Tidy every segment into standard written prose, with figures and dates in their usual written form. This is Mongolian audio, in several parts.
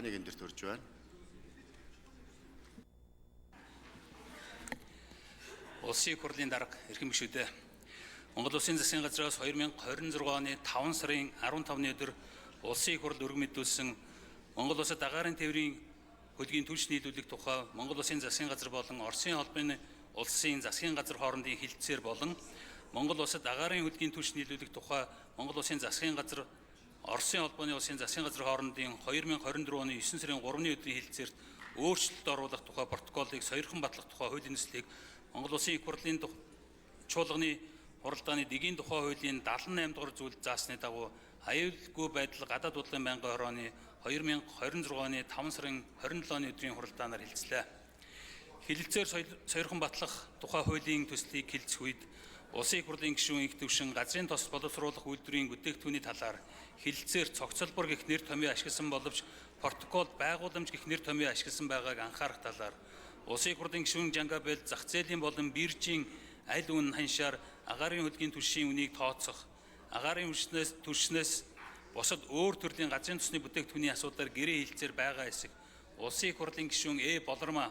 Нэг энэ төрж байна. Улсын их хурлын дарга эрхэм гишүүдээ Монгол Улсын засгийн газраас 2026 оны 5 сарын 15-ны өдөр Улсын их хурл өргөн мэдүүлсэн Монгол Улсад агаарын тээврийн хөдгийн түлш нийлүүлэх тухай Монгол Улсын засгийн газар болон Оросын холбооны улсын засгийн газар хоорондын хилцээр болон Монгол Улсад агаарын хөдгийн түлш нийлүүлэх тухай Монгол Улсын засгийн газар Оросын холбооны улсын засгийн газар хоорондын 2024 оны 9 сарын 3-ны өдрийн хилцээрт өөрчлөлт оруулах тухай протоколыг сойрхон батлах тухай хуулийн төслийг Монгол Улсын их хурлын чуулганы хуралдааны дэгийн тухай хуулийн 78 дугаар зүйлд заасны дагуу аюулгүй байдал гадаад бодлогын байнгын хорооны 2026 оны 5 сарын 27-ны өдрийн хуралдаанаар хилцлээ. Хилцээр сойрхон батлах тухай хуулийн төслийг хилцэх үед Улсын их хурлын гишүүн их төвшин газрын тос боловсруулах үйлдвэрийн бүтээгдэхүүний талаар хилцээр цогцлбор гэх нэр томьёо ашигласан боловч протокол байгууламж гэх нэр томьёо ашигласан байгааг анхаарах талаар Улсын их хурлын гишүүн Жангабел зах зээлийн болон биржийн аль үнэ ханшаар агаарын хөдгийн түлшийн үнийг тооцох, агаарын түлшнээс бусад өөр төрлийн газрын тосны бүтээгдэхүүний асуудлаар гэрээ хилцээр байгаа эсэх Улсын их хурлын гишүүн Болормаа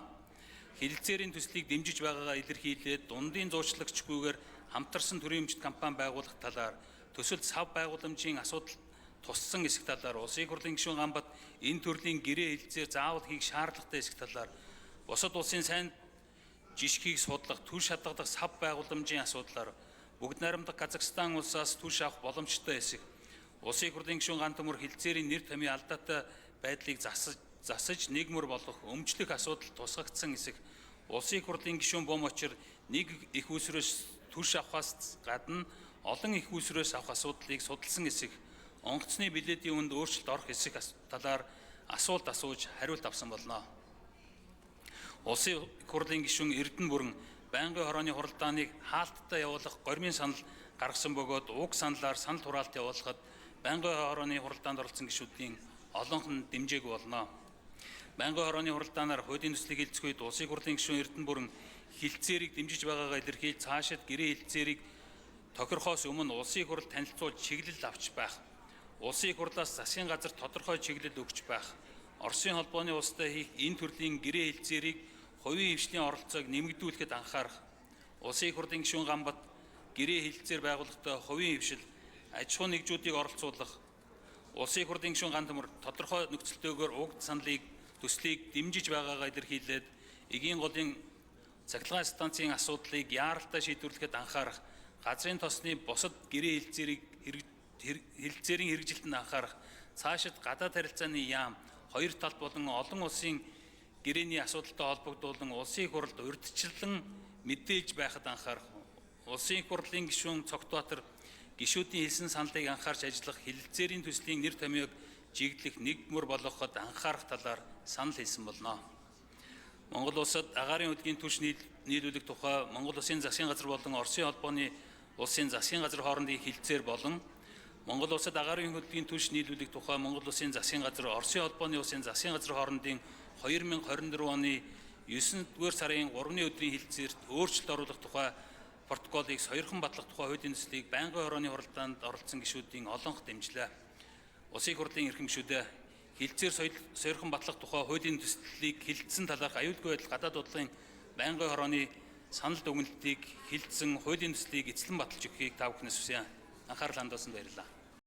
хилцээрийн төслийг дэмжиж байгаагаа илэрхийлээд дундын зуучлагчгүйгээр хамтарсан төрийн өмчт компани байгуулах талаар төсөлд сав байгууламжийн асуудал туссан эсэх талаар Улсын их хурлын гишүүн Гамбат энэ төрлийн гэрээ хилцээр заавал хийх шаардлагатай эсэх талаар бусад улсын сайн жишгийг судлах түлш хадгалах сав байгууламжийн асуудлаар бүгд найрамдах Казахстан улсаас түлш авах боломжтой эсэх Улсын их хурлын гишүүн Ган Төмөр хилцээрийн нэр томьёо алдаатай байдлыг засаж нэгмөр болох өмчлөх асуудал тусгагдсан эсэх Улсын их хурлын гишүүн Бомочир нэг их усрөөс түлш авахаас гадна олон их усрөөс авах асуудлыг судалсан эсэх онгоцны билетийн үнд өөрчлөлт орох эсэх талаар асуулт асууж хариулт авсан болно. Улсын их хурлын гишүүн Эрдэнэ бүрэн байнгын хорооны хуралдааныг хаалттай явуулах гормын санал гаргасан бөгөөд уг саналаар санал хураалт явуулахад байнгын хорооны хуралдаанд оролцсон гишүүдийн олонх нь дэмжээгүй болно. Байнгын хорооны хуралдаанаар хуулийн төслийг хилцэх үед Улсын их хурлын гишүүн Эрдэнэ бүрэн хилцээрийг дэмжиж байгаагаа илэрхийлж цаашид гэрээ хилцээрийг тохирохоос өмнө Улсын их хурл танилцуулж чиглэл авч байх. Улсын их хурлаас засгийн газар тодорхой чиглэл өгч байх. Оросын холбооны улстай хийх энэ төрлийн гэрээ хилцээрийг хувийн хвшлийн оролцоог нэмэгдүүлэхэд анхаарах. Улсын их хурлын гишүүн Гамбат гэрээ хилцээр байгуулахдаа хувийн хвшил, аж ахуй нэгжүүдийг оролцуулах. Улсын их хурлын гишүүн Ган Төмөр тодорхой нөхцөлтэйгээр уг саналыг төслийг дэмжиж байгаагаа илэрхийлээд эгийн голын цахилгаан станцын асуудлыг яаралтай шийдвэрлэхэд анхаарах. Газрын тосны бусад гэрээ хилцээрийн хэрэгжилтэнд анхаарах. Цаашид гадаад харилцааны яам хоёр талт болон олон улсын гэрээний асуудалтай холбогдуулан Улсын их хурлд урьдчилан мэдээлж байхад анхаарах. Улсын их хурлын гишүүн Цогтбаатар гишүүдийн хэлсэн саналыг анхаарч ажиллах хилцээрийн төслийн нэр томьёог жиглэх нэгмөр болгоход анхаарах талаар санал хэлсэн болно. Монгол Улсад агаарын хөдгийн түлш нийлүүлэх тухай Монгол Улсын засгийн газар болон Оросын холбооны улсын засгийн газар хоорондын хилцээр болон Монгол Улсад агаарын хөдгийн түлш нийлүүлэх тухай Монгол Улсын засгийн газар Оросын холбооны улсын засгийн газар хоорондын 2024 оны 9-р сарын 3-ны өдрийн хилцээрт өөрчлөлт оруулах тухай протоколыг сойрхон батлах тухай хуулийн төслийг байнгын хорооны хуралдаанд оролцсон гишүүдийн олонх дэмжлээ. Улсын их хурлын эрхэм гишүүдээ хилцээр сойрхон батлах тухай хуулийн төслийг хилцсэн талаарх аюулгүй байдал гадаад бодлогын байнгын хорооны санал дүгнэлтийг хилцсэн хуулийн төслийг эцлэн баталж өгөхийг та бүхнээс хүсье. Анхаарал хандуулсанд баярлалаа.